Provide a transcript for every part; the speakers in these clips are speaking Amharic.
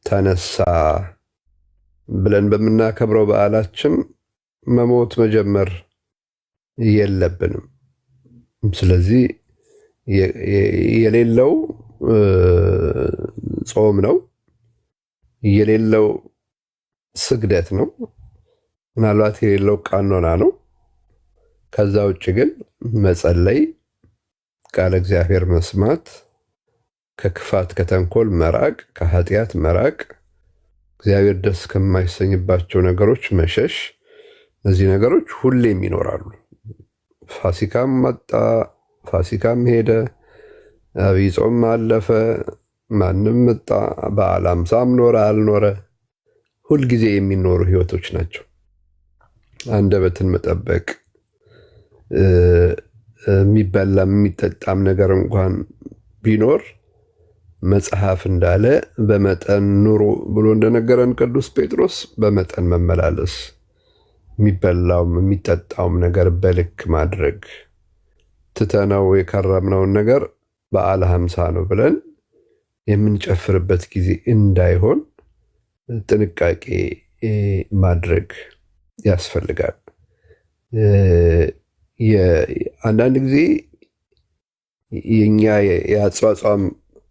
ተነሳ ብለን በምናከብረው በዓላችን መሞት መጀመር የለብንም። ስለዚህ የሌለው ጾም ነው፣ የሌለው ስግደት ነው፣ ምናልባት የሌለው ቀኖና ነው። ከዛ ውጭ ግን መጸለይ፣ ቃለ እግዚአብሔር መስማት፣ ከክፋት ከተንኮል መራቅ፣ ከኃጢአት መራቅ፣ እግዚአብሔር ደስ ከማይሰኝባቸው ነገሮች መሸሽ፣ እነዚህ ነገሮች ሁሌም ይኖራሉ። ፋሲካም መጣ፣ ፋሲካም ሄደ፣ አብይ ጾም አለፈ፣ ማንም መጣ፣ በዓለ ሃምሳም ኖረ አልኖረ ሁልጊዜ የሚኖሩ ህይወቶች ናቸው። አንደበትን መጠበቅ፣ የሚበላም የሚጠጣም ነገር እንኳን ቢኖር መጽሐፍ እንዳለ በመጠን ኑሩ ብሎ እንደነገረን ቅዱስ ጴጥሮስ በመጠን መመላለስ፣ የሚበላውም የሚጠጣውም ነገር በልክ ማድረግ፣ ትተነው የከረምነውን ነገር በዓለ ሃምሳ ነው ብለን የምንጨፍርበት ጊዜ እንዳይሆን ጥንቃቄ ማድረግ ያስፈልጋል። አንዳንድ ጊዜ የኛ የአጽዋጽም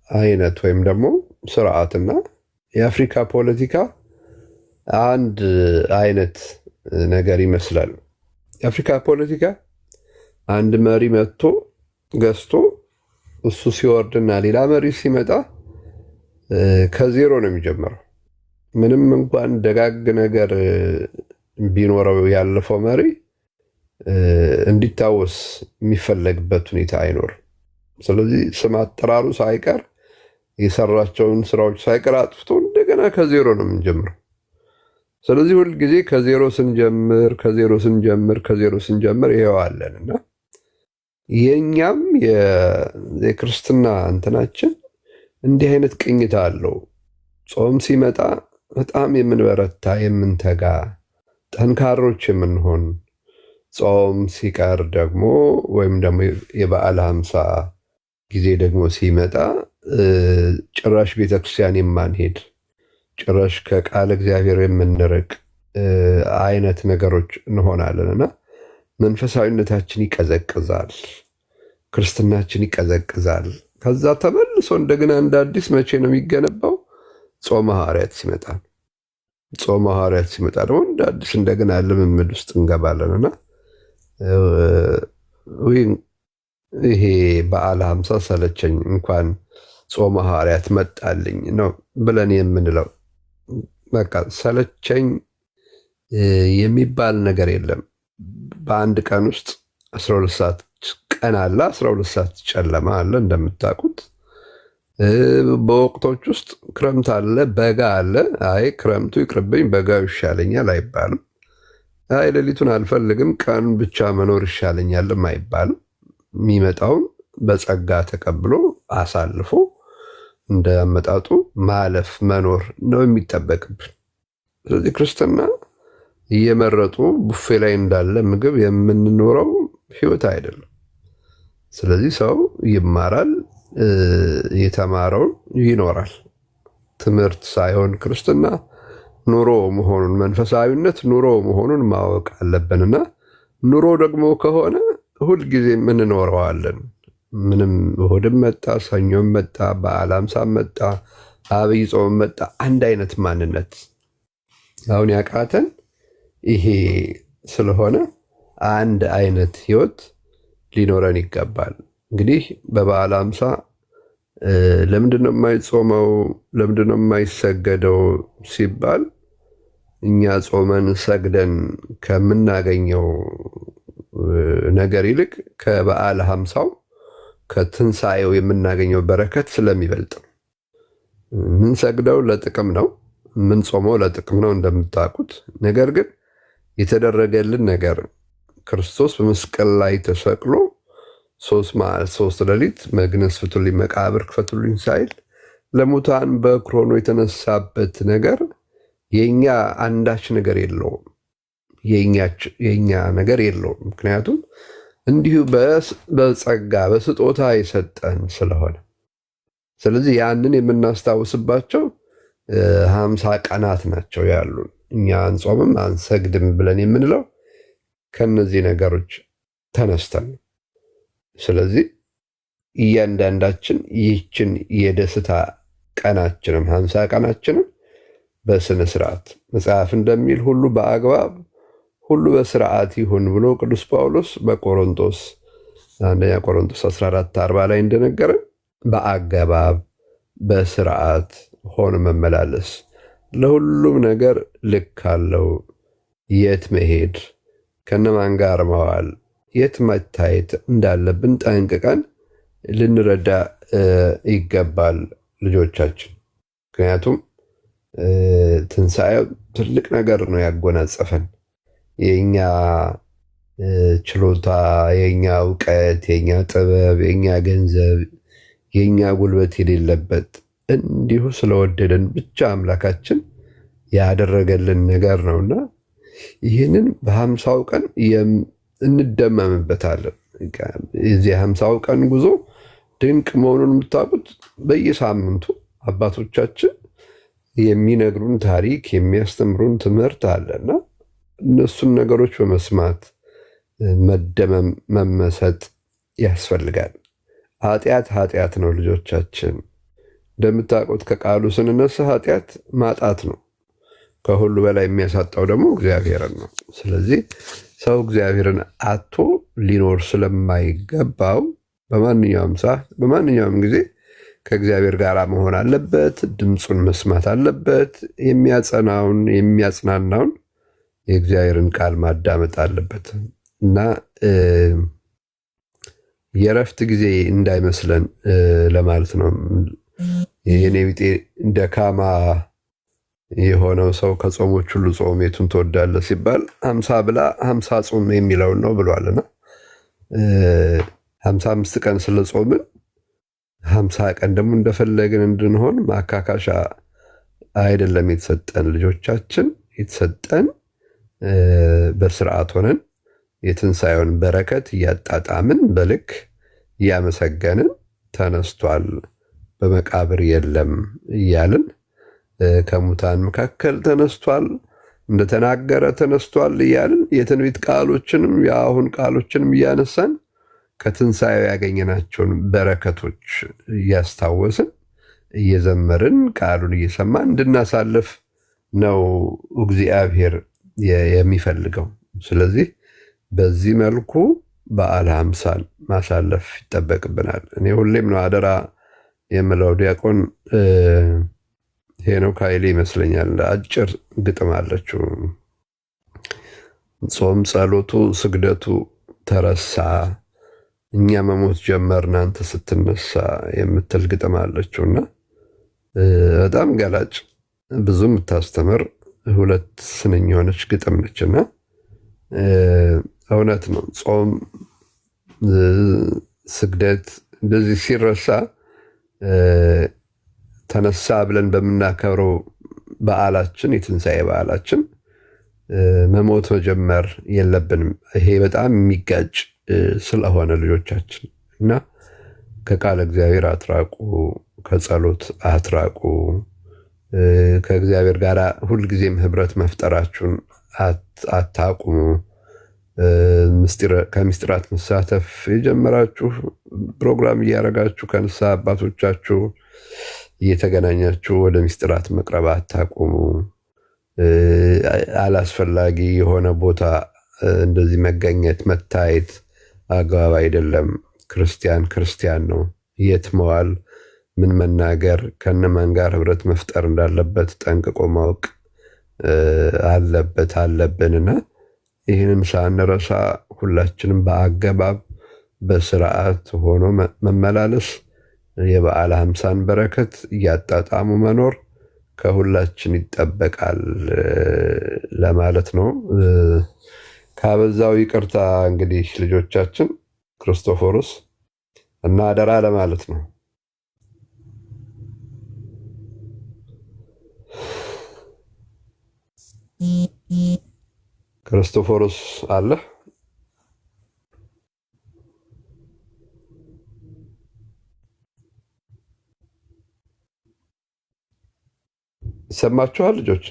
አይነት ወይም ደግሞ ስርዓትና የአፍሪካ ፖለቲካ አንድ አይነት ነገር ይመስላል። የአፍሪካ ፖለቲካ አንድ መሪ መጥቶ ገዝቶ እሱ ሲወርድና ሌላ መሪ ሲመጣ ከዜሮ ነው የሚጀምረው። ምንም እንኳን ደጋግ ነገር ቢኖረው ያለፈው መሪ እንዲታወስ የሚፈለግበት ሁኔታ አይኖርም። ስለዚህ ስም አጠራሩ ሳይቀር የሰራቸውን ስራዎች ሳይቀር አጥፍቶ እንደገና ከዜሮ ነው የምንጀምረው። ስለዚህ ሁልጊዜ ከዜሮ ስንጀምር ይሄው አለን እና የእኛም የክርስትና እንትናችን እንዲህ አይነት ቅኝት አለው። ጾም ሲመጣ በጣም የምንበረታ የምንተጋ ጠንካሮች የምንሆን፣ ጾም ሲቀር ደግሞ ወይም ደግሞ የበዓለ ሃምሳ ጊዜ ደግሞ ሲመጣ ጭራሽ ቤተክርስቲያን የማንሄድ፣ ጭራሽ ከቃል እግዚአብሔር የምንርቅ አይነት ነገሮች እንሆናለን እና መንፈሳዊነታችን ይቀዘቅዛል፣ ክርስትናችን ይቀዘቅዛል። ከዛ ተመልሶ እንደገና እንደ አዲስ መቼ ነው የሚገነባው? ጾመ ሐዋርያት ሲመጣ። ጾመ ሐዋርያት ሲመጣ ደግሞ እንደ አዲስ እንደገና ልምምድ ውስጥ እንገባለንና ይሄ በዓለ ሃምሳ ሰለቸኝ እንኳን ጾመ ሐዋርያት መጣልኝ ነው ብለን የምንለው። በቃ ሰለቸኝ የሚባል ነገር የለም። በአንድ ቀን ውስጥ 12 ሰዓት ቀን አለ፣ 12 ሰዓት ጨለማ አለ እንደምታውቁት። በወቅቶች ውስጥ ክረምት አለ፣ በጋ አለ። አይ ክረምቱ ይቅርብኝ በጋው ይሻለኛል አይባልም። አይ ሌሊቱን አልፈልግም ቀን ብቻ መኖር ይሻለኛልም አይባልም። የሚመጣውን በጸጋ ተቀብሎ አሳልፎ እንደ አመጣጡ ማለፍ መኖር ነው የሚጠበቅብን። ስለዚህ ክርስትና እየመረጡ ቡፌ ላይ እንዳለ ምግብ የምንኖረው ህይወት አይደለም። ስለዚህ ሰው ይማራል፣ የተማረውን ይኖራል። ትምህርት ሳይሆን ክርስትና ኑሮ መሆኑን፣ መንፈሳዊነት ኑሮ መሆኑን ማወቅ አለብንና ኑሮ ደግሞ ከሆነ ሁልጊዜም እንኖረዋለን። ምንም እሑድም መጣ፣ ሰኞም መጣ፣ በዓለ ሃምሳም መጣ፣ አብይ ጾም መጣ፣ አንድ አይነት ማንነት። አሁን ያቃተን ይሄ ስለሆነ አንድ አይነት ህይወት ሊኖረን ይገባል። እንግዲህ በበዓለ ሃምሳ ለምንድነው የማይጾመው ለምንድነው የማይሰገደው ሲባል እኛ ጾመን ሰግደን ከምናገኘው ነገር ይልቅ ከበዓለ ሃምሳው ከትንሣኤው የምናገኘው በረከት ስለሚበልጥ ነው። የምንሰግደው ለጥቅም ነው፣ የምንጾመው ለጥቅም ነው እንደምታውቁት። ነገር ግን የተደረገልን ነገር ክርስቶስ በመስቀል ላይ ተሰቅሎ 3 መዓልት 3 ሌሊት መግነዝ ፍቱልኝ መቃብር ክፈቱልኝ ሳይል ለሙታን በኩር ሆኖ የተነሳበት ነገር የኛ አንዳች ነገር የለውም፣ የኛ ነገር የለውም። ምክንያቱም እንዲሁ በጸጋ በስጦታ የሰጠን ስለሆነ። ስለዚህ ያንን የምናስታውስባቸው 50 ቀናት ናቸው ያሉን። እኛ አንጾምም አንሰግድም ብለን የምንለው ከነዚህ ነገሮች ተነስተን። ስለዚህ እያንዳንዳችን ይህችን የደስታ ቀናችንም 50 ቀናችንም በስነ ስርዓት መጽሐፍ እንደሚል ሁሉ በአግባብ ሁሉ በስርዓት ይሁን ብሎ ቅዱስ ጳውሎስ በቆሮንቶስ አንደኛ ቆሮንቶስ 14:40 ላይ እንደነገረን በአገባብ በስርዓት ሆኖ መመላለስ ለሁሉም ነገር ልክ አለው። የት መሄድ፣ ከነማን ጋር መዋል፣ የት መታየት እንዳለብን ጠንቅቀን ልንረዳ ይገባል ልጆቻችን። ምክንያቱም ትንሣኤው ትልቅ ነገር ነው ያጎናጸፈን። የኛ ችሎታ፣ የኛ እውቀት፣ የኛ ጥበብ፣ የኛ ገንዘብ፣ የኛ ጉልበት የሌለበት እንዲሁ ስለወደደን ብቻ አምላካችን ያደረገልን ነገር ነውና ይህንን በ50ው ቀን እንደመምበታለን። የዚህ 50ው ቀን ጉዞ ድንቅ መሆኑን የምታውቁት በየሳምንቱ አባቶቻችን የሚነግሩን ታሪክ የሚያስተምሩን ትምህርት አለና እነሱን ነገሮች በመስማት መደመም መመሰጥ ያስፈልጋል። ኃጢአት ነው ልጆቻችን። እንደምታውቁት ከቃሉ ስንነሳ ኃጢአት ማጣት ነው። ከሁሉ በላይ የሚያሳጣው ደግሞ እግዚአብሔርን ነው። ስለዚህ ሰው እግዚአብሔርን አጥቶ ሊኖር ስለማይገባው በማንኛውም ሰዓት በማንኛውም ጊዜ ከእግዚአብሔር ጋር መሆን አለበት። ድምፁን መስማት አለበት። የሚያጸናውን የሚያጽናናውን የእግዚአብሔርን ቃል ማዳመጥ አለበት እና የእረፍት ጊዜ እንዳይመስለን ለማለት ነው። የኔ ቢጤ ደካማ የሆነው ሰው ከጾሞች ሁሉ ጾም የቱን ትወዳለህ ሲባል 50 ብላ 50 ጾም የሚለውን ነው ብሏልና 55 ቀን ስለጾምን 50 ቀን ደግሞ እንደፈለግን እንድንሆን ማካካሻ አይደለም የተሰጠን። ልጆቻችን የተሰጠን በስርዓት ሆነን የትንሣኤውን በረከት እያጣጣምን በልክ እያመሰገንን ተነስቷል፣ በመቃብር የለም እያልን ከሙታን መካከል ተነስቷል፣ እንደተናገረ ተነስቷል እያልን የትንቢት ቃሎችንም የአሁን ቃሎችንም እያነሳን ከትንሣኤው ያገኘናቸውን በረከቶች እያስታወስን እየዘመርን ቃሉን እየሰማን እንድናሳልፍ ነው እግዚአብሔር የሚፈልገው። ስለዚህ በዚህ መልኩ በዓለ ሃምሳን ማሳለፍ ይጠበቅብናል። እኔ ሁሌም ነው አደራ የምለው። ዲያቆን ሄኖክ ኃይሌ ይመስለኛል አጭር ግጥም አለችው። ጾም ጸሎቱ ስግደቱ ተረሳ፣ እኛ መሞት ጀመርን አንተ ስትነሳ የምትል ግጥም አለችውና በጣም ገላጭ ብዙ የምታስተምር ሁለት ስንኝ የሆነች ግጥም ነችና እውነት ነው። ጾም ስግደት እንደዚህ ሲረሳ ተነሳ ብለን በምናከብረው በዓላችን የትንሣኤ በዓላችን መሞት መጀመር የለብንም። ይሄ በጣም የሚጋጭ ስለሆነ ልጆቻችን እና ከቃለ እግዚአብሔር አትራቁ፣ ከጸሎት አትራቁ፣ ከእግዚአብሔር ጋር ሁልጊዜም ህብረት መፍጠራችሁን አታቁሙ። ከምስጢራት መሳተፍ የጀመራችሁ ፕሮግራም እያደረጋችሁ ከንስሐ አባቶቻችሁ እየተገናኛችሁ ወደ ምስጢራት መቅረብ አታቁሙ። አላስፈላጊ የሆነ ቦታ እንደዚህ መገኘት መታየት አግባብ አይደለም። ክርስቲያን ነው። የት መዋል፣ ምን መናገር፣ ከነማን ጋር ህብረት መፍጠር እንዳለበት ጠንቅቆ ማወቅ አለብንና ይህንን ሳንረሳ ሁላችንም በአገባብ በስርዓት ሆኖ መመላለስ የበዓለ ሃምሳን በረከት እያጣጣሙ መኖር ከሁላችን ይጠበቃል ለማለት ነው። ካበዛው ይቅርታ እንግዲህ ልጆቻችን ክርስቶፎሮስ እና አደራ ለማለት ነው። ክርስቶፎሮስ አለ? ይሰማችኋል ልጆች?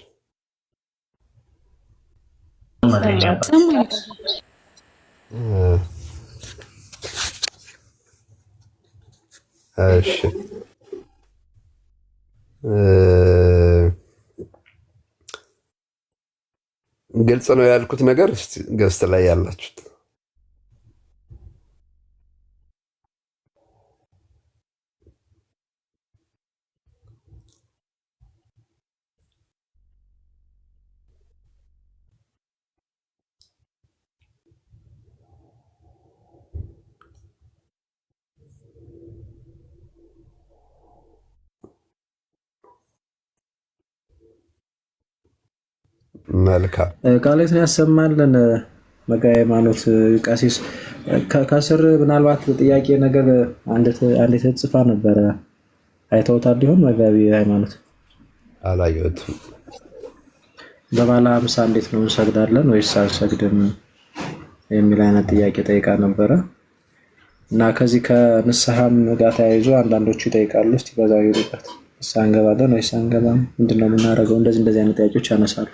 እሺ ግልጽ ነው ያልኩት ነገር እስቲ ገስት ላይ ያላችሁት መልካም ቃሌትን ያሰማልን። መጋቤ ሃይማኖት ቀሲስ ከስር ምናልባት ጥያቄ ነገር አንድ ተጽፋ ነበረ፣ አይተውታል ሊሆን? መጋቤ ሃይማኖት አላየሁትም። በባለ ሀምሳ እንዴት ነው እንሰግዳለን ወይስ አንሰግድም የሚል አይነት ጥያቄ ጠይቃ ነበረ እና ከዚህ ከንስሐም ጋር ተያይዞ አንዳንዶቹ ይጠይቃሉ። እስቲ በዛ ይሩበት፣ ንስሐ እንገባለን ወይስ አንገባም፣ ምንድነው የምናደርገው? እንደዚህ አይነት ጥያቄዎች ያነሳሉ።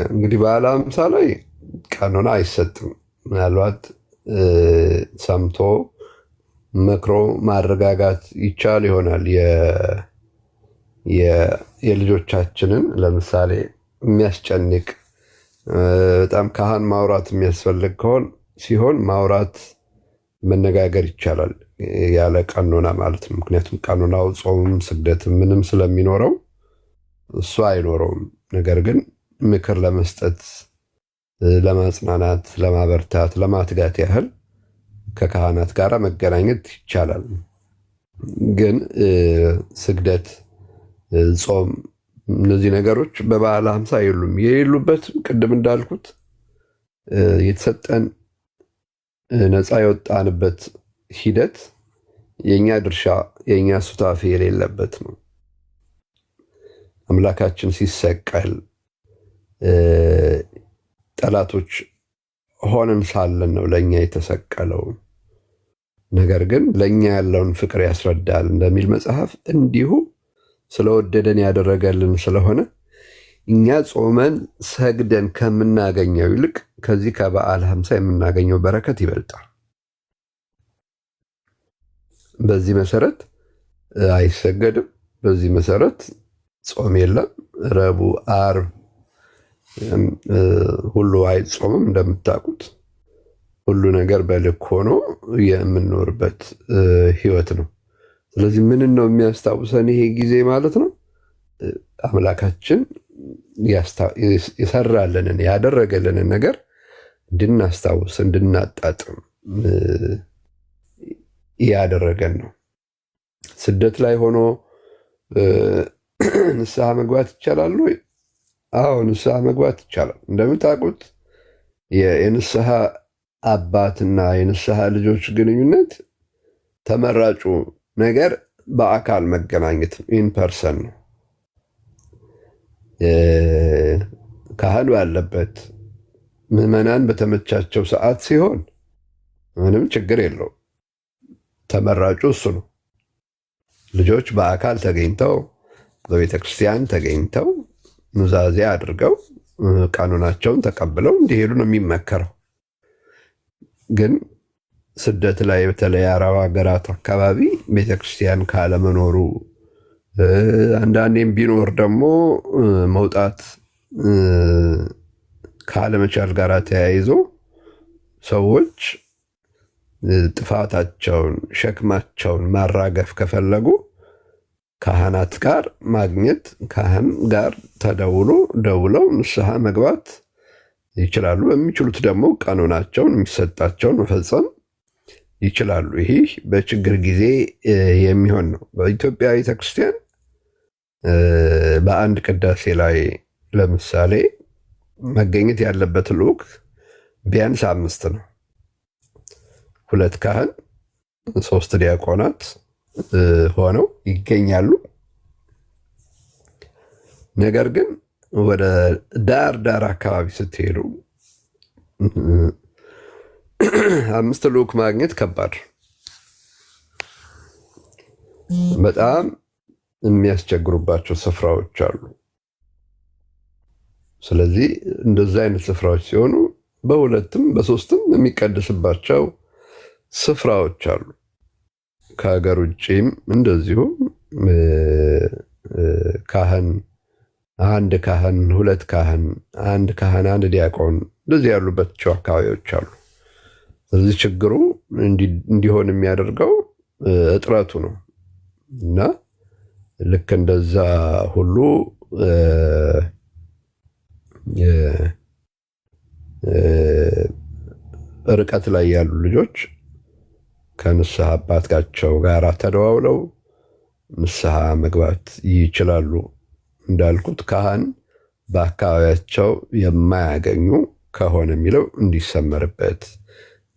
እንግዲህ በዓለ ሃምሳ ላይ ቀኖና አይሰጥም። ምናልባት ሰምቶ መክሮ ማረጋጋት ይቻል ይሆናል። የልጆቻችንን ለምሳሌ የሚያስጨንቅ በጣም ካህን ማውራት የሚያስፈልግ ሲሆን ማውራት መነጋገር ይቻላል፣ ያለ ቀኖና ማለት ነው። ምክንያቱም ቀኖናው ጾምም ስግደትም ምንም ስለሚኖረው እሱ አይኖረውም። ነገር ግን ምክር ለመስጠት፣ ለማጽናናት፣ ለማበርታት፣ ለማትጋት ያህል ከካህናት ጋር መገናኘት ይቻላል። ግን ስግደት፣ ጾም፣ እነዚህ ነገሮች በበዓለ ሃምሳ የሉም። የሌሉበትም ቅድም እንዳልኩት የተሰጠን ነፃ የወጣንበት ሂደት የእኛ ድርሻ የእኛ ሱታፌ የሌለበት ነው። አምላካችን ሲሰቀል ጠላቶች ሆነን ሳለን ነው ለእኛ የተሰቀለው። ነገር ግን ለእኛ ያለውን ፍቅር ያስረዳል እንደሚል መጽሐፍ፣ እንዲሁ ስለወደደን ያደረገልን ስለሆነ እኛ ጾመን ሰግደን ከምናገኘው ይልቅ ከዚህ ከበዓለ ሃምሳ የምናገኘው በረከት ይበልጣል። በዚህ መሰረት አይሰገድም። በዚህ መሰረት ጾም የለም። ረቡዕ፣ ዓርብ ሁሉ አይጾምም። እንደምታውቁት ሁሉ ነገር በልክ ሆኖ የምንኖርበት ህይወት ነው። ስለዚህ ምንን ነው የሚያስታውሰን ይሄ ጊዜ ማለት ነው? አምላካችን የሰራልንን ያደረገልንን ነገር እንድናስታውስ እንድናጣጥም ያደረገን ነው። ስደት ላይ ሆኖ ንስሐ መግባት ይቻላል ወይ? አዎ ንስሐ መግባት ይቻላል። እንደምታውቁት የንስሐ አባትና የንስሐ ልጆች ግንኙነት ተመራጩ ነገር በአካል መገናኘት ኢን ፐርሰን ነው። ካህን ባለበት ምዕመናን በተመቻቸው ሰዓት ሲሆን ምንም ችግር የለውም። ተመራጩ እሱ ነው። ልጆች በአካል ተገኝተው በቤተ ክርስቲያን ተገኝተው ኑዛዜ አድርገው ቀኖናቸውን ተቀብለው እንዲሄዱ ነው የሚመከረው። ግን ስደት ላይ በተለይ አረብ ሀገራት አካባቢ ቤተክርስቲያን ካለመኖሩ አንዳንዴም ቢኖር ደግሞ መውጣት ካለመቻል ጋር ተያይዞ ሰዎች ጥፋታቸውን፣ ሸክማቸውን ማራገፍ ከፈለጉ ካህናት ጋር ማግኘት፣ ካህን ጋር ደውለው ንስሐ መግባት ይችላሉ። በሚችሉት ደግሞ ቀኖናቸውን የሚሰጣቸውን መፈጸም ይችላሉ። ይህ በችግር ጊዜ የሚሆን ነው። በኢትዮጵያ ቤተክርስቲያን በአንድ ቅዳሴ ላይ ለምሳሌ መገኘት ያለበት ልዑክ ቢያንስ 5 ነው። 2 ካህን፣ 3 ዲያቆናት ሆነው ይገኛሉ። ነገር ግን ወደ ዳር አካባቢ ስትሄዱ 5 ልዑክ ማግኘት ከባድ፣ በጣም የሚያስቸግሩባቸው ስፍራዎች አሉ። ስለዚህ እንደዚህ አይነት ስፍራዎች ሲሆኑ በሁለትም በሶስትም የሚቀደስባቸው ስፍራዎች አሉ። ከሀገር ውጭም እንደዚሁ ካህን አንድ ካህን፣ ሁለት ካህን፣ አንድ ካህን፣ አንድ ዲያቆን እንደዚህ ያሉባቸው አካባቢዎች አሉ። ስለዚህ ችግሩ እንዲሆን የሚያደርገው እጥረቱ ነው እና ልክ እንደዛ ሁሉ ርቀት ላይ ያሉ ልጆች ከንስሐ አባታቸው ጋር ተደዋውለው ንስሐ መግባት ይችላሉ። እንዳልኩት ካህን በአካባቢያቸው የማያገኙ ከሆነ የሚለው እንዲሰመርበት፣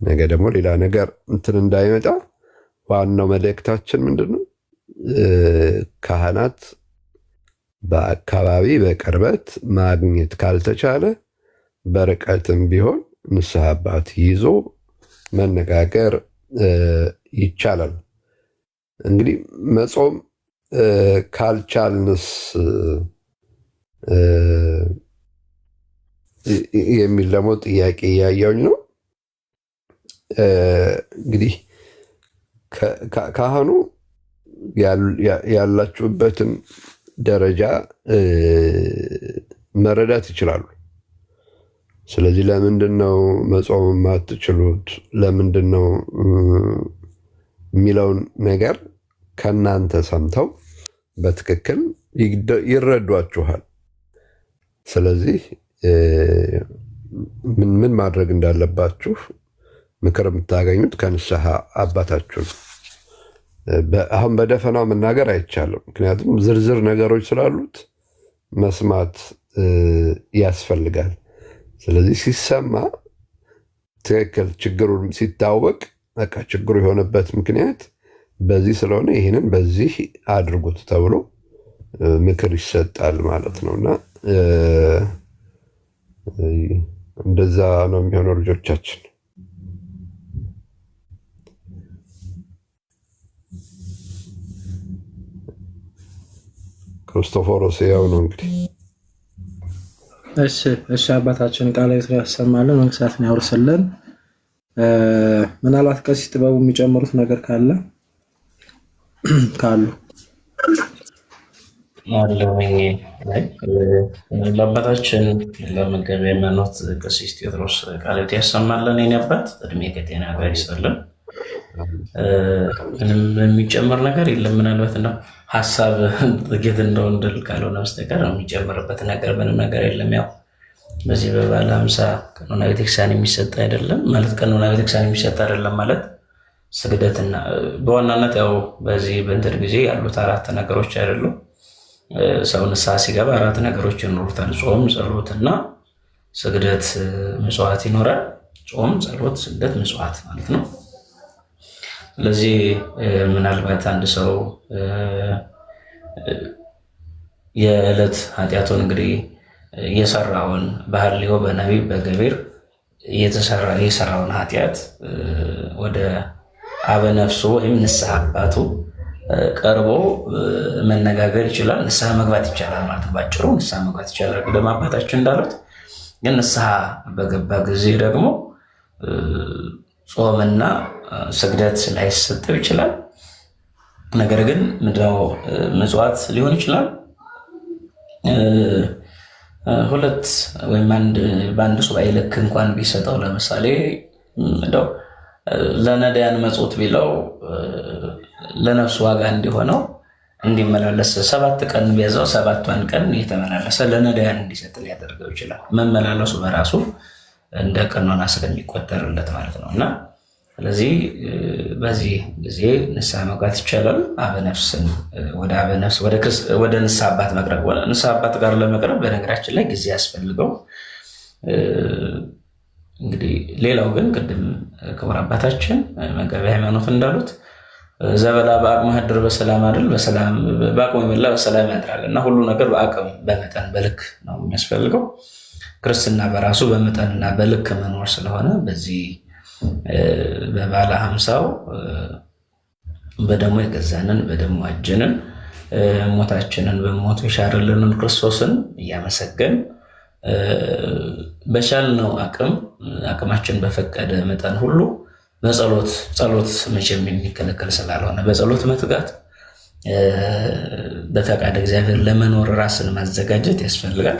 ነገ ደግሞ ሌላ ነገር እንትን እንዳይመጣ ዋናው መልእክታችን ምንድን ነው? ካህናት በአካባቢ በቅርበት ማግኘት ካልተቻለ በርቀትም ቢሆን ንስሐ አባት ይዞ መነጋገር ይቻላል። እንግዲህ መጾም ካልቻልንስ የሚል ደግሞ ጥያቄ እያየሁኝ ነው። እንግዲህ ካህኑ ያላችሁበትን ደረጃ መረዳት ይችላሉ። ስለዚህ ለምንድን ነው መጾም የማትችሉት ለምንድን ነው የሚለውን ነገር ከእናንተ ሰምተው በትክክል ይረዷችኋል። ስለዚህ ምን ማድረግ እንዳለባችሁ ምክር የምታገኙት ከንስሐ አባታችሁ ነው። አሁን በደፈናው መናገር አይቻልም። ምክንያቱም ዝርዝር ነገሮች ስላሉት መስማት ያስፈልጋል። ስለዚህ ሲሰማ ትክክል ችግሩን ሲታወቅ በቃ ችግሩ የሆነበት ምክንያት በዚህ ስለሆነ ይህንን በዚህ አድርጉት ተብሎ ምክር ይሰጣል ማለት ነው እና እንደዛ ነው የሚሆነው ልጆቻችን። ክርስቶፎሮስ ያው ነው እንግዲህ። እሺ አባታችን ቃለ ሕይወት ያሰማልን፣ መንግስታትን ያውርስልን። ምናልባት ቀሲስ ጥበቡ የሚጨምሩት ነገር ካሉ አለኝ። ለአባታችን ለመጋቤ ሃይማኖት ቀሲስ ቴዎድሮስ ቃለ ሕይወት ያሰማልን። የኔ አባት እድሜ ከጤና ጋር ይስጥልን። ምንም የሚጨምር ነገር የለም። ምናልባት ነው ሀሳብ ጥቂት እንደው እንድል ካልሆነ በስተቀር የሚጨምርበት ነገር ምንም ነገር የለም። ያው በዚህ በባለ 50 ቀኖና ቤተክርስቲያን የሚሰጥ አይደለም ማለት ቀኖና ቤተክርስቲያን የሚሰጥ አይደለም ማለት ስግደትና በዋናነት ያው በዚህ በእንትን ጊዜ ያሉት 4 ነገሮች አይደሉም። ሰው ንስሐ ሲገባ 4 ነገሮች ይኖሩታል። ጾም፣ ጸሎትና ስግደት፣ ምጽዋት ይኖራል። ጾም፣ ጸሎት፣ ስግደት፣ ምጽዋት ማለት ነው። ስለዚህ ምናልባት አንድ ሰው የዕለት ኃጢአቱን እንግዲህ የሰራውን በሐልዮ በነቢብ በገቢር የሰራውን ኃጢአት ወደ አበነፍሱ ወይም ንስሐ አባቱ ቀርቦ መነጋገር ይችላል። ንስሐ መግባት ይቻላል ማለት ነው። ባጭሩ ንስሐ መግባት ይቻላል። ቅድም አባታችን እንዳሉት ግን ንስሐ በገባ ጊዜ ደግሞ ጾምና ስግደት ላይሰጠው ይችላል። ነገር ግን ምንድነው ምጽዋት ሊሆን ይችላል። 2 ወይም በአንድ ሱባኤ ልክ እንኳን ቢሰጠው ለምሳሌ እንደው ለነዳያን መጽውት ቢለው ለነፍሱ ዋጋ እንዲሆነው እንዲመላለስ 7 ቀን ቢያዘው 7ቷን ቀን እየተመላለሰ ለነዳያን እንዲሰጥ ሊያደርገው ይችላል። መመላለሱ በራሱ እንደ ቀኖና ስለሚቆጠርለት ማለት ነው እና ስለዚህ በዚህ ጊዜ ንስሐ መግባት ይቻላል። አበነፍስን ወደ ንስሐ አባት መቅረብ ንስሐ አባት ጋር ለመቅረብ በነገራችን ላይ ጊዜ ያስፈልገው። እንግዲህ ሌላው ግን ቅድም ክቡር አባታችን መጋቤ ሃይማኖት እንዳሉት ዘበላ በአቅመ ኅድር በሰላም አይደል፣ በሰላም በአቅሙ የበላ በሰላም ያድራል እና ሁሉ ነገር በአቅም በመጠን በልክ ነው የሚያስፈልገው። ክርስትና በራሱ በመጠንና በልክ መኖር ስለሆነ በዚህ በባለ 50ው በደሙ የገዛንን በደሙ አጀንን ሞታችንን በሞቱ የሻረልንን ክርስቶስን እያመሰገን በቻልነው አቅማችን በፈቀደ መጠን ሁሉ ጸሎት መቼም የሚከለከል ስላልሆነ በጸሎት መትጋት፣ በፈቃድ እግዚአብሔር ለመኖር ራስን ማዘጋጀት ያስፈልጋል።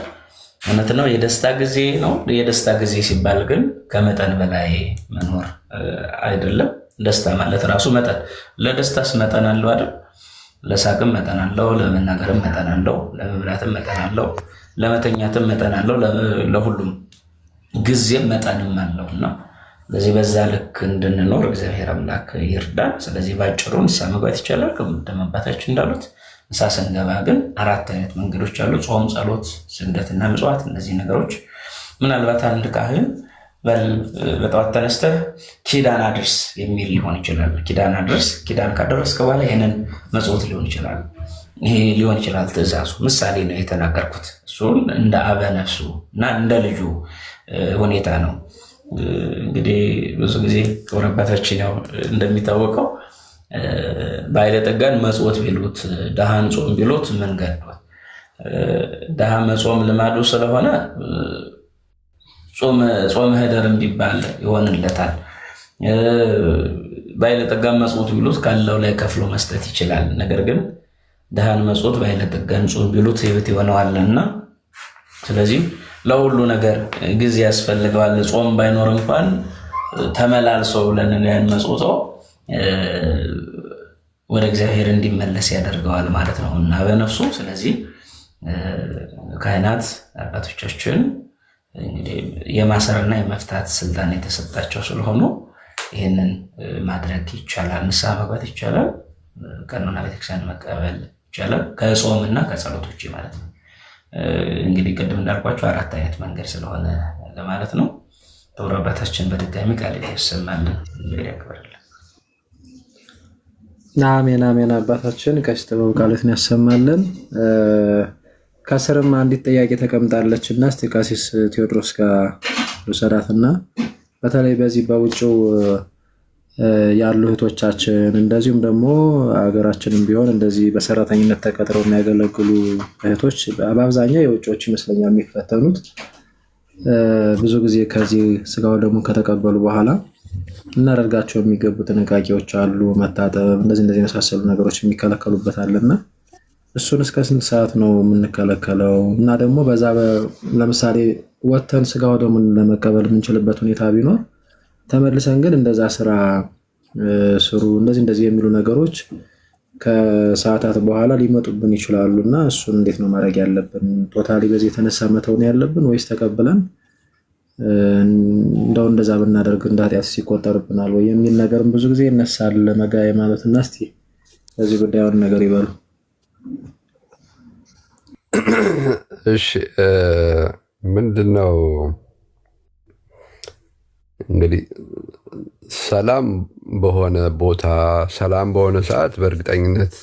እውነት ነው፣ የደስታ ጊዜ ነው። የደስታ ጊዜ ሲባል ግን ከመጠን በላይ መኖር አይደለም። ደስታ ማለት ራሱ መጠን፣ ለደስታስ መጠን አለው አይደል? ለሳቅም መጠን አለው፣ ለመናገርም መጠን አለው፣ ለመብላትም መጠን አለው፣ ለመተኛትም መጠን አለው፣ ለሁሉም ጊዜም መጠንም አለው እና ስለዚህ በዛ ልክ እንድንኖር እግዚአብሔር አምላክ ይርዳል። ስለዚህ ባጭሩ ንስሐ መግባት ይቻላል። ከቀደም አባታችን እንዳሉት ንስሐ ስንገባ ግን 4 አይነት መንገዶች አሉ። ጾም፣ ጸሎት፣ ስግደትና ምጽዋት። እነዚህ ነገሮች ምናልባት አንድ ካህን በጠዋት ተነስተህ ኪዳን አድርስ የሚል ሊሆን ይችላል። ኪዳን አድርስ፣ ኪዳን ካደረስክ በኋላ ይህንን መጽወት ሊሆን ይችላል። ይሄ ሊሆን ይችላል ትእዛዙ። ምሳሌ ነው የተናገርኩት። እሱን እንደ አበ ነፍሱ እና እንደ ልጁ ሁኔታ ነው። እንግዲህ ብዙ ጊዜ ክቡር አባታችን ያው እንደሚታወቀው ባለጠጋን መጽወት ቢሉት ድሃን ጾም ቢሉት መንገድ ነው። ድሃ መጾም ልማዱ ስለሆነ ጾም ህደርም ቢባል ይሆንለታል። ባለጠጋን መጽወት ቢሉት ካለው ላይ ከፍሎ መስጠት ይችላል። ነገር ግን ድሃን መጽወት ባለጠጋን ጾም ቢሉት ህይወት ይሆነዋልና ስለዚህ ለሁሉ ነገር ጊዜ ያስፈልገዋል። ጾም ባይኖር እንኳን ተመላልሶ ለነዳያን መጽውቶ ወደ እግዚአብሔር እንዲመለስ ያደርገዋል ማለት ነው እና በነፍሱ። ስለዚህ ካህናት አባቶቻችን እንግዲህ የማሰርና የመፍታት ስልጣን የተሰጣቸው ስለሆኑ ይህንን ማድረግ ይቻላል። ንስሐ መግባት ይቻላል። ቀኖና ቤተክርስቲያን መቀበል ይቻላል። ከጾምና ከጸሎት ውጭ ማለት ነው። እንግዲህ ቅድም እንዳልኳቸው 4 አይነት መንገድ ስለሆነ ለማለት ነው። ክቡር አባታችን በድጋሚ ቃል ያሰማልን፣ ያክብርልን። አሜን አሜን። አባታችን ቀሲስ ጥበብ ቃሉን ያሰማልን። ከስርም አንዲት ጥያቄ ተቀምጣለች እና እስቲ ቀሲስ ቴዎድሮስ ጋር ልውሰዳትና በተለይ በዚህ በውጭው ያሉ እህቶቻችን እንደዚሁም ደግሞ ሀገራችንም ቢሆን እንደዚህ በሰራተኝነት ተቀጥረው የሚያገለግሉ እህቶች በአብዛኛው የውጭዎች ይመስለኛል የሚፈተኑት። ብዙ ጊዜ ከዚህ ስጋው ደግሞ ከተቀበሉ በኋላ እናደርጋቸው የሚገቡ ጥንቃቄዎች አሉ። መታጠብ፣ እንደዚህ የመሳሰሉ ነገሮች የሚከለከሉበት አለና እሱን እስከ ስንት ሰዓት ነው የምንከለከለው? እና ደግሞ በዛ ለምሳሌ ወተን ስጋው ደግሞ ለመቀበል የምንችልበት ሁኔታ ቢኖር ተመልሰን ግን እንደዛ ስራ ስሩ እንደዚህ የሚሉ ነገሮች ከሰዓታት በኋላ ሊመጡብን ይችላሉ እና እሱን እንዴት ነው ማድረግ ያለብን? ቶታሊ በዚህ የተነሳ መተው ነው ያለብን ወይስ ተቀብለን እንደው እንደዛ ብናደርግ እንደ ኃጢአት ይቆጠርብናል ወይ የሚል ነገርም ብዙ ጊዜ ይነሳል። መጋዬ ማለት እና እስቲ በዚህ ጉዳይ አሁን ነገር ይበሉ። እሺ ምንድነው እንግዲህ ሰላም በሆነ ቦታ ሰላም በሆነ ሰዓት በእርግጠኝነት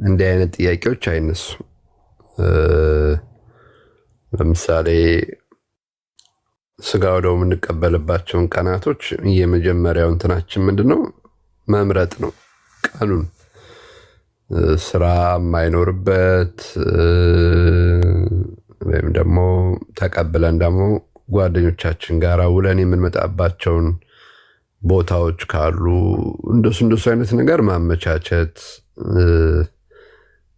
እንዲህ አይነት ጥያቄዎች አይነሱም። ለምሳሌ ስጋ ወደው የምንቀበልባቸውን ቀናቶች የመጀመሪያው እንትናችን ምንድነው መምረጥ ነው። ቀኑን ስራ የማይኖርበት ወይም ደግሞ ተቀብለን ደግሞ ጓደኞቻችን ጋር ውለን የምንመጣባቸውን ቦታዎች ካሉ እንደሱ አይነት ነገር ማመቻቸት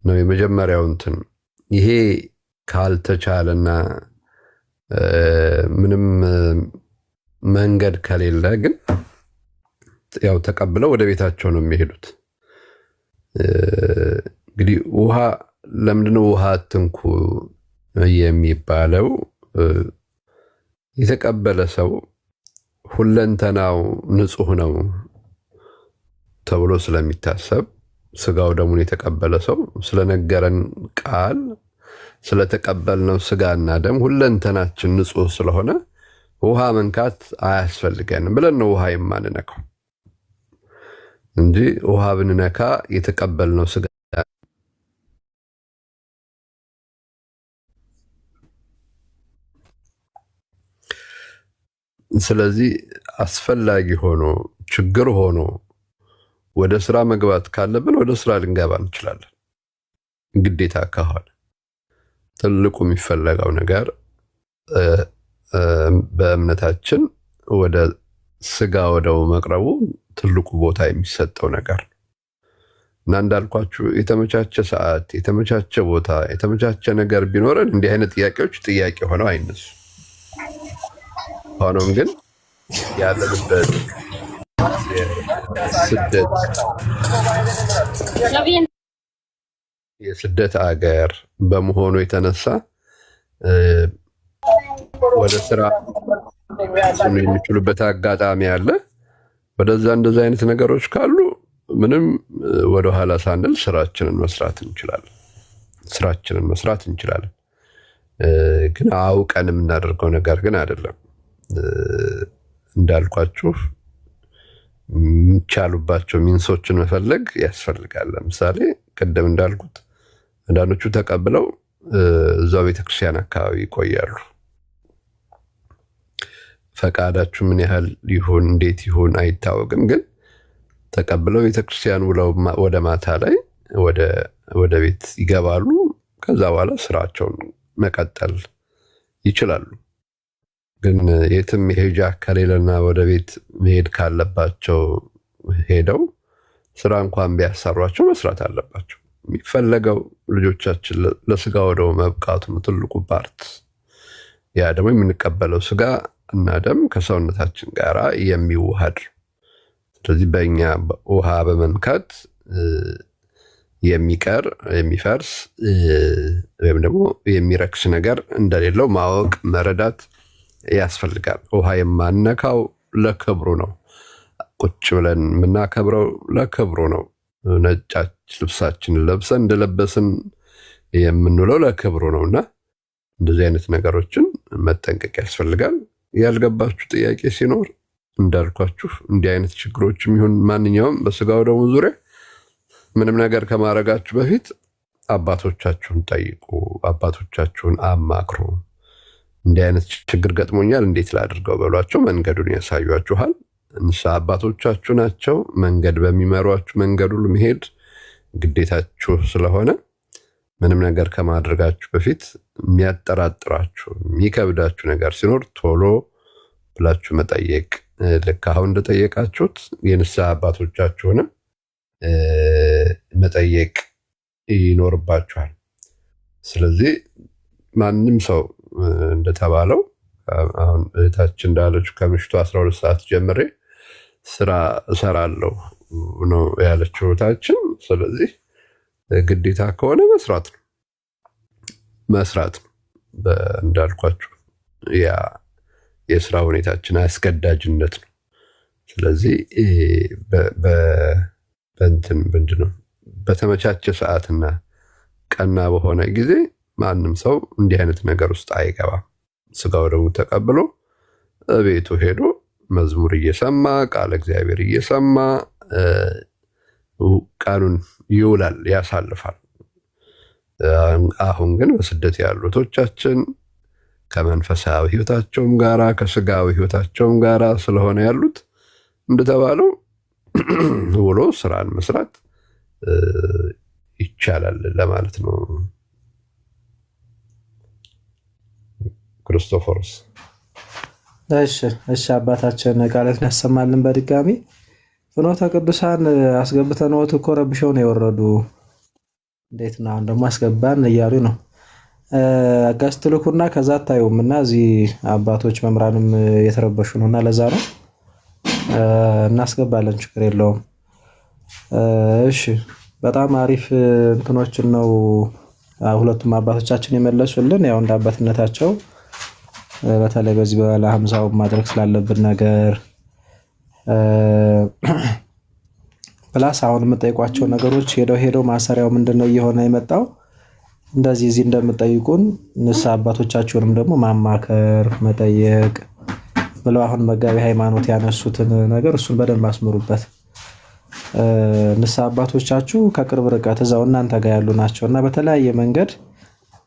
ነው የመጀመሪያው እንትን። ይሄ ካልተቻለና ምንም መንገድ ከሌለ ግን ያው ተቀብለው ወደ ቤታቸው ነው የሚሄዱት። እንግዲህ ውሃ ለምንድነው ውሃ አትንኩ የሚባለው? የተቀበለ ሰው ሁለንተናው ንጹህ ነው ተብሎ ስለሚታሰብ ስጋው ደሙን የተቀበለ ሰው ስለነገረን ቃል ስለተቀበልነው ስጋና ደም ሁለንተናችን ንጹህ ስለሆነ ውሃ መንካት አያስፈልገንም ብለን ነው ውሃ የማንነካው እንጂ ውሃ ብንነካ የተቀበልነው ስጋ ስለዚህ አስፈላጊ ሆኖ ችግር ሆኖ ወደ ስራ መግባት ካለብን ወደ ስራ ልንገባ እንችላለን። ግዴታ ከሆነ ትልቁ የሚፈለገው ነገር በእምነታችን ወደ ስጋ ወደው መቅረቡ ትልቁ ቦታ የሚሰጠው ነገር እና እንዳልኳችሁ የተመቻቸ ሰዓት፣ የተመቻቸ ቦታ፣ የተመቻቸ ነገር ቢኖረን እንዲህ አይነት ጥያቄዎች ጥያቄ ሆነው አይነሱ። ሆኖም ግን ያለንበት የስደት አገር በመሆኑ የተነሳ ወደ ስራ የሚችሉበት አጋጣሚ አለ። ወደዛ እንደዛ አይነት ነገሮች ካሉ ምንም ወደኋላ ሳንል ስራችንን መስራት እንችላለን። ግን አውቀን የምናደርገው ነገር ግን አይደለም። እንዳልኳችሁ የሚቻሉባቸው ሚንሶችን መፈለግ ያስፈልጋል። ለምሳሌ ቅድም እንዳልኩት አንዳንዶቹ ተቀብለው እዛው ቤተክርስቲያን አካባቢ ይቆያሉ። ፈቃዳችሁ ምን ያህል ይሁን እንዴት ይሁን አይታወቅም። ግን ተቀብለው ቤተክርስቲያን ውለው ወደ ማታ ላይ ወደ ቤት ይገባሉ። ከዛ በኋላ ስራቸውን መቀጠል ይችላሉ። ግን የትም መሄጃ ከሌለና ወደ ቤት መሄድ ካለባቸው ሄደው ስራ እንኳን ቢያሰሯቸው መስራት አለባቸው። የሚፈለገው ልጆቻችን ለስጋ ወደው መብቃቱ ነው ትልቁ ፓርት። ያ ደግሞ የምንቀበለው ስጋ እና ደም ከሰውነታችን ጋር የሚዋሃድ፣ ስለዚህ በእኛ ውሃ በመንካት የሚቀር የሚፈርስ ወይም ደግሞ የሚረክስ ነገር እንደሌለው ማወቅ መረዳት ያስፈልጋል። ውሃ የማነካው ለክብሩ ነው። ቁጭ ብለን የምናከብረው ለክብሩ ነው። ነጫች ልብሳችንን ለብሰን እንደለበስን የምንውለው ለክብሩ ነው እና እንደዚህ አይነት ነገሮችን መጠንቀቅ ያስፈልጋል። ያልገባችሁ ጥያቄ ሲኖር እንዳልኳችሁ እንዲህ አይነት ችግሮች የሚሆን ማንኛውም በስጋው ደግሞ ዙሪያ ምንም ነገር ከማድረጋችሁ በፊት አባቶቻችሁን ጠይቁ፣ አባቶቻችሁን አማክሩ። እንዲህ አይነት ችግር ገጥሞኛል እንዴት ላድርገው በሏቸው፣ መንገዱን ያሳዩአችኋል። ንስሐ አባቶቻችሁ ናቸው። መንገድ በሚመሯችሁ መንገድ ሁሉ መሄድ ግዴታችሁ ስለሆነ ምንም ነገር ከማድረጋችሁ በፊት የሚያጠራጥራችሁ የሚከብዳችሁ ነገር ሲኖር ቶሎ ብላችሁ መጠየቅ፣ ልክ አሁን እንደጠየቃችሁት የንስሐ አባቶቻችሁንም መጠየቅ ይኖርባችኋል። ስለዚህ ማንም ሰው እንደተባለው አሁን እህታችን እንዳለችው ከምሽቱ 12 ሰዓት ጀምሬ ስራ እሰራለሁ ነው ያለችው እህታችን። ስለዚህ ግዴታ ከሆነ መስራት ነው። እንዳልኳችሁ ያ የስራ ሁኔታችን አስገዳጅነት ነው። ስለዚህ በእንትን ምንድነው በተመቻቸ ሰዓትና ቀና በሆነ ጊዜ ማንም ሰው እንዲህ አይነት ነገር ውስጥ አይገባም። ስጋው ደግሞ ተቀብሎ ቤቱ ሄዶ መዝሙር እየሰማ ቃለ እግዚአብሔር እየሰማ ቀኑን ይውላል፣ ያሳልፋል። አሁን ግን በስደት ያሉ እህቶቻችን ከመንፈሳዊ ህይወታቸውም ጋራ ከስጋዊ ህይወታቸውም ጋራ ስለሆነ ያሉት እንደተባለው ውሎ ስራን መስራት ይቻላል ለማለት ነው። ክርስቶፎርስ እሺ አባታችን ቃልን ያሰማልን። በድጋሚ ፍኖተ ቅዱሳን አስገብተንዎት እኮ ረብሸው ነው የወረዱ። እንዴት ነው አሁን ደግሞ አስገባን እያሉ ነው። አጋስ ትልኩና ከዛ አታዩም እና እዚህ አባቶች መምራንም የተረበሹ ነውና ለዛ ነው እናስገባለን። ችግር የለውም። እሺ በጣም አሪፍ እንትኖችን ነው ሁለቱም አባቶቻችን የመለሱልን። ያው እንደ አባትነታቸው በተለይ በዚህ በኋላ ሀምሳው ማድረግ ስላለብን ነገር ፕላስ አሁን የምጠይቋቸው ነገሮች ሄደው ማሰሪያው ምንድነው እየሆነ የመጣው እንደዚህ እዚህ እንደምጠይቁን ንስሐ አባቶቻችሁንም ደግሞ ማማከር መጠየቅ ብለው አሁን መጋቢ ሃይማኖት ያነሱትን ነገር እሱን በደንብ አስምሩበት። ንስሐ አባቶቻችሁ ከቅርብ ርቀት እዛው እናንተ ጋር ያሉ ናቸውና በተለያየ መንገድ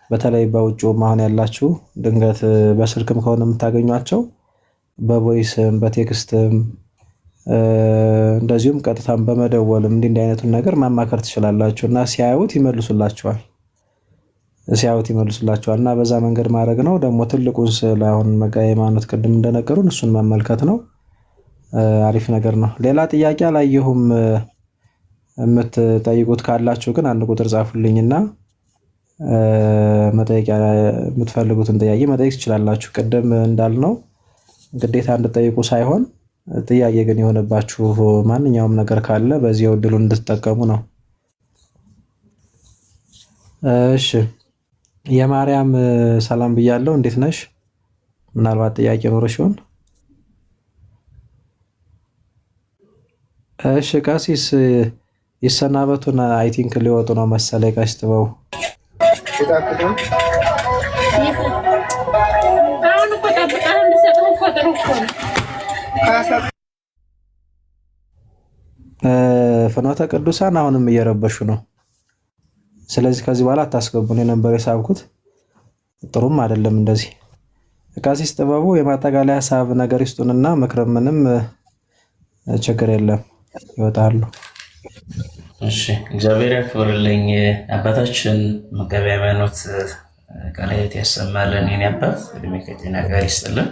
በተለይ በውጭውም አሁን ያላችሁ ድንገት በስልክም ከሆነ የምታገኟቸው በቮይስም በቴክስትም እንደዚሁም ቀጥታም በመደወልም እንዲህ አይነቱን ነገር ማማከር ትችላላችሁ እና ሲያዩት ይመልሱላችኋል። ሲያዩት ይመልሱላቸዋል። እና በዛ መንገድ ማድረግ ነው። ደግሞ ትልቁን ስዕል አሁን መጋቤ ሃይማኖት ቅድም እንደነገሩን እሱን መመልከት ነው። አሪፍ ነገር ነው። ሌላ ጥያቄ አላየሁም። የምትጠይቁት ካላችሁ ግን አንድ ቁጥር ጻፉልኝና መጠየቅ የምትፈልጉትን ጥያቄ መጠየቅ ትችላላችሁ። ቅድም እንዳልነው ግዴታ እንድጠይቁ ሳይሆን ጥያቄ ግን የሆነባችሁ ማንኛውም ነገር ካለ በዚህ እድሉን እንድትጠቀሙ ነው። እሺ የማርያም ሰላም ብያለሁ። እንዴት ነሽ? ምናልባት ጥያቄ ኖረሽ ይሆን? እሺ ቀሲስ ይሰናበቱን። አይ ቲንክ ሊወጡ ነው መሰለኝ። ቀሲስ ጥበቡ ፍኖተ ቅዱሳን አሁንም እየረበሹ ነው። ስለዚህ ከዚህ በኋላ አታስገቡን። የነበር የሳብኩት ጥሩም አይደለም እንደዚህ። ቀሲስ ጥበቡ የማጠቃለያ ሀሳብ ነገር ይስጡንና ምክርም ምንም ችግር የለም ይወጣሉ። እሺ እግዚአብሔር ያክብርልኝ። አባታችን መጋቤ ሃይማኖት ቃለ ሕይወት ያሰማልን። የኔ አባት እድሜ ከጤና ጋር ይስጥልን፣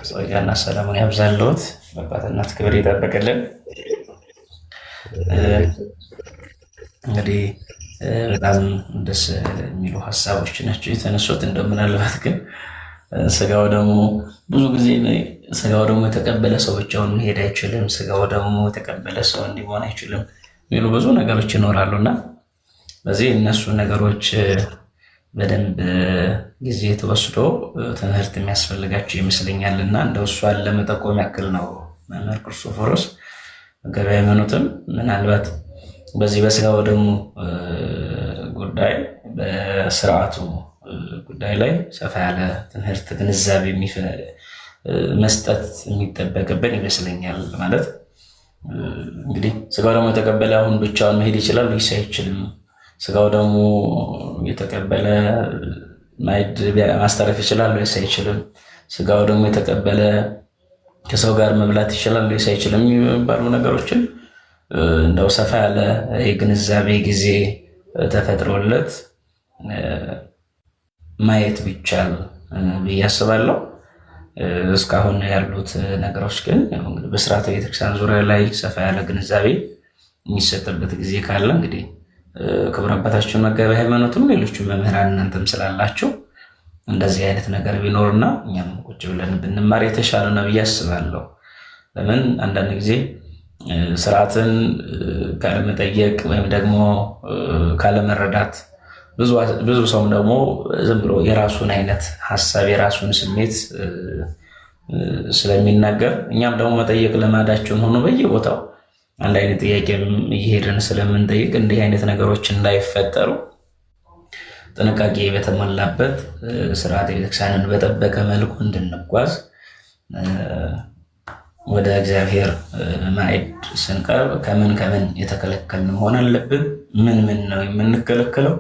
ጸጋና ሰላሙን ያብዛልዎት፣ በአባትነት ክብር ይጠብቅልን። እንግዲህ በጣም ደስ የሚሉ ሀሳቦች ናቸው የተነሱት። እንደምናልባት ግን ስጋው ደግሞ ብዙ ጊዜ ስጋው ደግሞ የተቀበለ ሰው ብቻውን መሄድ አይችልም፣ ስጋው ደግሞ የተቀበለ ሰው እንዲሆን አይችልም የሚሉ ብዙ ነገሮች ይኖራሉና በዚህ እነሱ ነገሮች በደንብ ጊዜ ተወስዶ ትምህርት የሚያስፈልጋቸው ይመስለኛልና እንደው እሷን ለመጠቆም ያክል ነው። መምህር ክርስቶፎሮስ መጋቤ ሃይማኖትም ምናልባት በዚህ በስጋው ደግሞ ጉዳይ በስርዓቱ ጉዳይ ላይ ሰፋ ያለ ትምህርት ግንዛቤ መስጠት የሚጠበቅብን ይመስለኛል። ማለት እንግዲህ ስጋው ደግሞ የተቀበለ አሁን ብቻውን መሄድ ይችላል ወይስ አይችልም? ስጋው ደግሞ የተቀበለ ማዕድ ማስተረፍ ይችላል ወይስ አይችልም? ስጋው ደግሞ የተቀበለ ከሰው ጋር መብላት ይችላል ወይስ አይችልም? የሚባሉ ነገሮችን እንደው ሰፋ ያለ የግንዛቤ ጊዜ ተፈጥሮለት ማየት ቢቻል ብዬ አስባለሁ። እስካሁን ያሉት ነገሮች ግን በስርዓተ ቤተክርስቲያን ዙሪያ ላይ ሰፋ ያለ ግንዛቤ የሚሰጥበት ጊዜ ካለ እንግዲህ ክቡር አባታችን መጋቤ ሃይማኖትም ሌሎቹ መምህራን እናንተም ስላላችሁ እንደዚህ አይነት ነገር ቢኖርና እኛም ቁጭ ብለን ብንማር የተሻለ ነው ብዬ አስባለሁ። ለምን አንዳንድ ጊዜ ስርዓትን ካለመጠየቅ ወይም ደግሞ ካለመረዳት ብዙ ሰውም ደግሞ ዝም ብሎ የራሱን አይነት ሀሳብ የራሱን ስሜት ስለሚናገር እኛም ደግሞ መጠየቅ ልማዳችን ሆኖ በየቦታው አንድ አይነት ጥያቄም እየሄድን ስለምንጠይቅ እንዲህ አይነት ነገሮች እንዳይፈጠሩ ጥንቃቄ በተሞላበት ስርዓተ ቤተክርስቲያንን በጠበቀ መልኩ እንድንጓዝ ወደ እግዚአብሔር ማዕድ ስንቀርብ ከምን የተከለከልን መሆን አለብን? ምን ነው የምንከለከለው?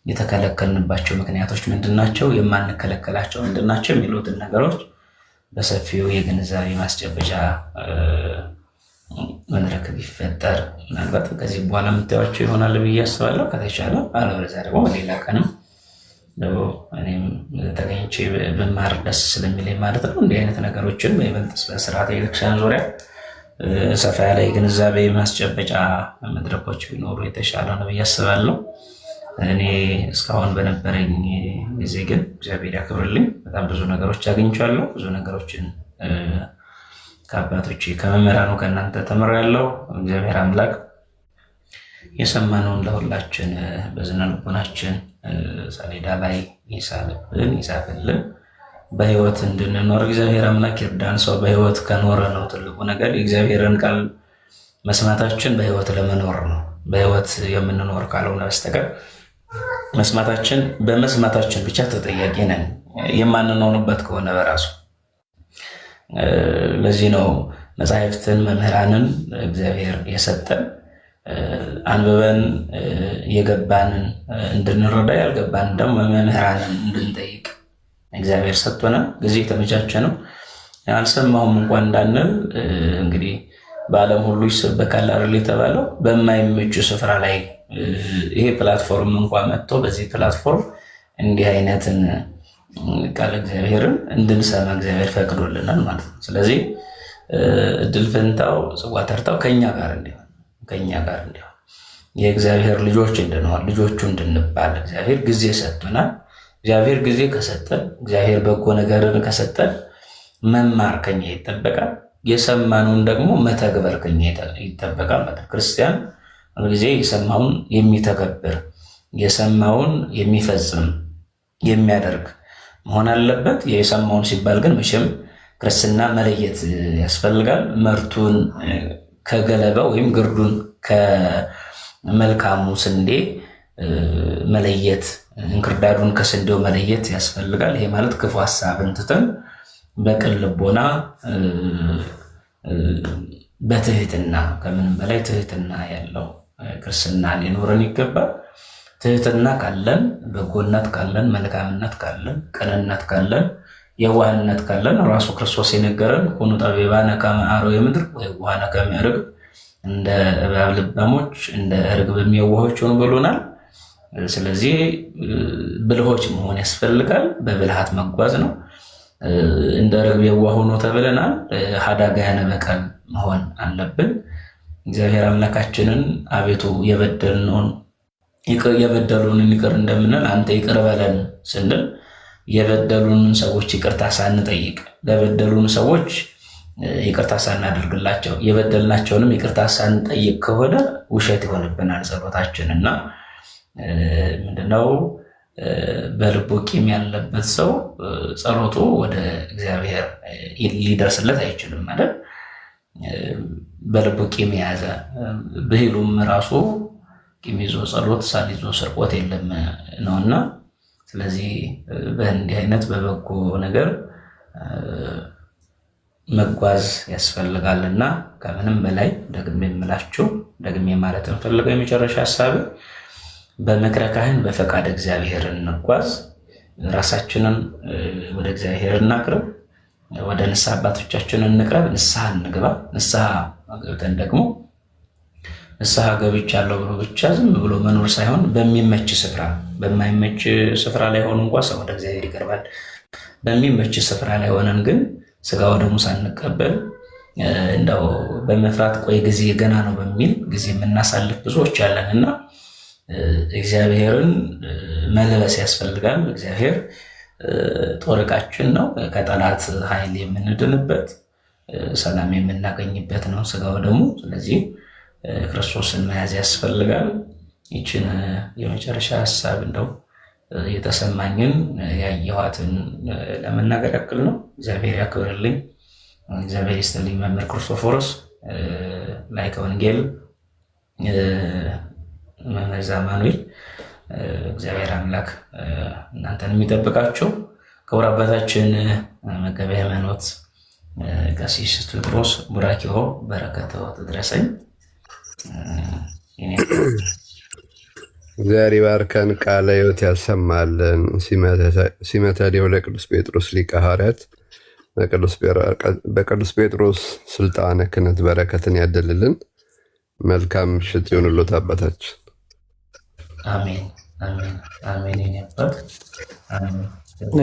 የተከለከልንባቸው ምክንያቶች ምንድናቸው? የማንከለከላቸው ምንድናቸው? የሚሉትን ነገሮች በሰፊው የግንዛቤ ማስጨበጫ መድረክ ቢፈጠር ምናልባት ከዚህ በኋላ የምታዩቸው ይሆናል ብዬ አስባለሁ። ከተቻለ አለበለዚያ ደግሞ በሌላ ቀንም እኔም ተገኝቼ ብማር ደስ ስለሚለኝ ማለት ነው። እንዲህ አይነት ነገሮችን በይበልጥ በስርዓተ ቤተክርስቲያን ዙሪያ ሰፋ ያለ የግንዛቤ ማስጨበጫ መድረኮች ቢኖሩ የተሻለ ነው ብዬ አስባለሁ። እኔ እስካሁን በነበረኝ ጊዜ ግን እግዚአብሔር ያክብርልኝ በጣም ብዙ ነገሮች አግኝቻለሁ። ብዙ ነገሮችን ከአባቶች ከመምህራኑ ከእናንተ ተምሬያለሁ። እግዚአብሔር አምላክ የሰማነውን ለሁላችን በዝነ ልቦናችን ሰሌዳ ላይ ይጻፍልን። በህይወት እንድንኖር እግዚአብሔር አምላክ ይርዳን። ሰው በህይወት ከኖረ ነው ትልቁ ነገር። የእግዚአብሔርን ቃል መስማታችን በህይወት ለመኖር ነው። በህይወት የምንኖር ካልሆነ በስተቀር መስማታችን በመስማታችን ብቻ ተጠያቂ ነን የማንኖርበት ከሆነ በራሱ። ለዚህ ነው መጻሕፍትን መምህራንን እግዚአብሔር የሰጠን አንብበን የገባንን እንድንረዳ ያልገባንን ደግሞ መምህራንን እንድንጠይቅ እግዚአብሔር ሰጥቶናል። ጊዜ የተመቻቸ ነው። አልሰማሁም እንኳን እንዳንል እንግዲህ በዓለም ሁሉ ይሰበካል አይደል የተባለው። በማይመቹ ስፍራ ላይ ይሄ ፕላትፎርም እንኳን መጥቶ በዚህ ፕላትፎርም እንዲህ አይነትን ቃል እግዚአብሔርን እንድንሰማ እግዚአብሔር ፈቅዶልናል ማለት ነው። ስለዚህ እድል ፈንታው ጽዋ ተርታው ከኛ ጋር እንዲሆን የእግዚአብሔር ልጆች እንድንሆን ልጆቹ እንድንባል እግዚአብሔር ጊዜ ሰጥቶናል። እግዚአብሔር ጊዜ ከሰጠን እግዚአብሔር በጎ ነገርን ከሰጠን መማር ከኛ ይጠበቃል። የሰማነውን ደግሞ መተግበር ከኛ ይጠበቃል ማለት ነው። ክርስቲያን ጊዜ የሰማውን የሚተገብር የሰማውን የሚፈጽም የሚያደርግ መሆን አለበት። የሰማውን ሲባል ግን መቼም ክርስትና መለየት ያስፈልጋል። መርቱን ከገለባ ወይም ግርዱን ከመልካሙ ስንዴ መለየት፣ እንክርዳዱን ከስንዴው መለየት ያስፈልጋል። ይሄ ማለት ክፉ ሀሳብን ትተን በቅን ልቦና በትህትና ከምንም በላይ ትህትና ያለው ክርስትና ሊኖረን ይገባል። ትህትና ካለን፣ በጎነት ካለን፣ መልካምነት ካለን፣ ቅንነት ካለን፣ የዋህነት ካለን ራሱ ክርስቶስ የነገረን ኩኑ ጠቢባነ ከመ አርዌ ምድር ወየዋሃነ ከመ ርግብ፣ እንደ እባብ ልባሞች እንደ ርግብም የዋሆች ሁኑ ብሎናል። ስለዚህ ብልሆች መሆን ያስፈልጋል። በብልሃት መጓዝ ነው። እንደ ርግብ የዋህ ሁኑ ተብለናል። ሀዳጋያነ በቀል መሆን አለብን። እግዚአብሔር አምላካችንን አቤቱ የበደሉንን ይቅር እንደምንል አንተ ይቅር በለን ስንል የበደሉንን ሰዎች ይቅርታ ሳንጠይቅ ለበደሉን ሰዎች ይቅርታ ሳናደርግላቸው የበደልናቸውንም ይቅርታ ሳንጠይቅ ከሆነ ውሸት ይሆንብናል ጸሎታችን እና ምንድነው በልቡ ቂም ያለበት ሰው ጸሎቱ ወደ እግዚአብሔር ሊደርስለት አይችልም ማለት በልቡ ቂም የያዘ ብሂሉም ራሱ ቂም ይዞ ጸሎት ሳል ይዞ ስርቆት የለም ነውና ስለዚህ በእንዲህ አይነት በበጎ ነገር መጓዝ ያስፈልጋልና ከምንም በላይ ደግሜ ማለት እንፈልገው የመጨረሻ ሐሳብ በምክረ ካህን በፈቃድ እግዚአብሔር እንጓዝ። ራሳችንን ወደ እግዚአብሔር እናቅርብ። ወደ ንስሐ አባቶቻችን እንቅረብ። ንስሐ እንግባ። ንስሐ ገብተን ደግሞ ንስሐ ገብቻለሁ ብሎ ብቻ ዝም ብሎ መኖር ሳይሆን በሚመች ስፍራ በማይመች ስፍራ ላይ ሆኖ እንኳን ሰው ወደ እግዚአብሔር ይቀርባል። በሚመች ስፍራ ላይ ሆነን ግን ስጋ ወደሙ ሳንቀበል እንደው በመፍራት ቆይ ጊዜ ገና ነው በሚል ጊዜ የምናሳልፍ ብዙዎች ያለንና እግዚአብሔርን መልበስ ያስፈልጋል። እግዚአብሔር ጦር ዕቃችን ነው። ከጠላት ኃይል የምንድንበት ሰላም የምናገኝበት ነው ስጋው ደግሞ። ስለዚህ ክርስቶስን መያዝ ያስፈልጋል። ይችን የመጨረሻ ሐሳብ እንደው የተሰማኝን ያየኋትን ለመናገር ያክል ነው። እግዚአብሔር ያክብርልኝ። እግዚአብሔር ይስጥልኝ። መምህር ክርስቶፎሮስ ላይከ ወንጌል መምህር ዛማኑኤል እግዚአብሔር አምላክ እናንተን የሚጠብቃቸው። ክቡር አባታችን መጋቤ ሃይማኖት ቀሲስ ቴዎድሮስ ቡራኪሆ በረከተው ትድረሰኝ። እግዚአብሔር ይባርከን፣ ቃለ ሕይወት ያሰማልን። ሲመተ ዲው ለቅዱስ ጴጥሮስ ሊቀ ሐዋርያት በቅዱስ ጴጥሮስ ስልጣነ ክህነት በረከትን ያደልልን። መልካም ምሽት ይሁንልዎት አባታችን። አሜን አሜን አሜን። ይነበር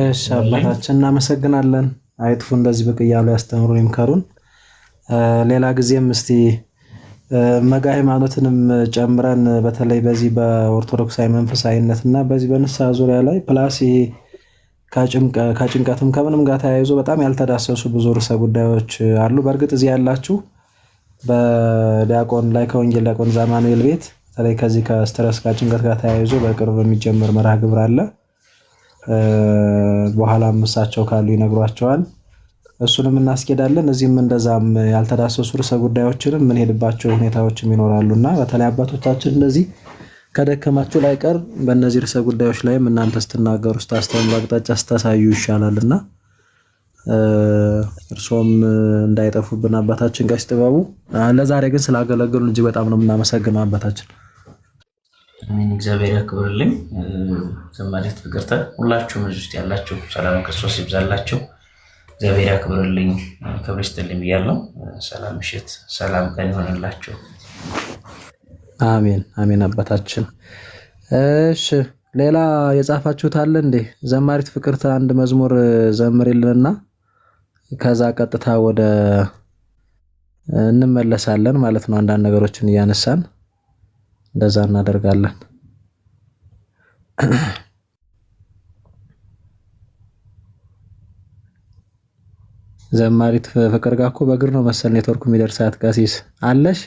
እሺ አባታችን እናመሰግናለን። አይጥፉ እንደዚህ ብቅ እያሉ ያስተምሩን ይምከሩን። ሌላ ጊዜም እስቲ መጋ ሃይማኖትንም ጨምረን በተለይ በዚህ በኦርቶዶክሳዊ መንፈሳዊነት እና በዚህ በንስሐ ዙሪያ ላይ ፕላስ ይሄ ከጭንቀትም ከምንም ጋር ተያይዞ በጣም ያልተዳሰሱ ብዙ ርዕሰ ጉዳዮች አሉ። በእርግጥ እዚህ ያላችሁ በዲያቆን ላይከ ወንጌል ዲያቆን ዛማኑኤል ቤት በተለይ ከዚህ ከስትረስ ከጭንቀት ጋር ተያይዞ በቅርብ የሚጀምር መርሃ ግብር አለ። በኋላም እሳቸው ካሉ ይነግሯቸዋል። እሱንም እናስኬዳለን። እዚህም እንደዛም ያልተዳሰሱ ርዕሰ ጉዳዮችንም የምንሄድባቸው ሁኔታዎችም ይኖራሉና በተለይ አባቶቻችን እንደዚህ ከደከማችሁ ላይ ቀር በእነዚህ ርዕሰ ጉዳዮች ላይም እናንተ ስትናገሩ ስታስተምሩ አቅጣጫ ስታሳዩ ይሻላልና እርሶም እንዳይጠፉብን አባታችን ጋሽ ጥበቡ። ለዛሬ ግን ስላገለገሉን እጅግ በጣም ነው የምናመሰግነው አባታችን። አሜን። እግዚአብሔር ያክብርልኝ። ዘማሪት ፍቅርተ ሁላችሁም እዚህ ውስጥ ያላችሁ ሰላም ክርስቶስ ይብዛላችሁ። እግዚአብሔር ያክብርልኝ፣ ክብር ይስጥልኝ ብያለሁ። ሰላም ምሽት፣ ሰላም ቀን ይሆንላችሁ። አሜን አሜን አባታችን። እሺ ሌላ የጻፋችሁት አለ እንዴ? ዘማሪት ፍቅርተ አንድ መዝሙር ዘምሪልንና ከዛ ቀጥታ ወደ እንመለሳለን ማለት ነው። አንዳንድ ነገሮችን እያነሳን እንደዛ እናደርጋለን። ዘማሪት ፍቅር ጋር እኮ በእግር ነው መሰል ኔትወርኩ የሚደርሳት። ቀሲስ አለሽ?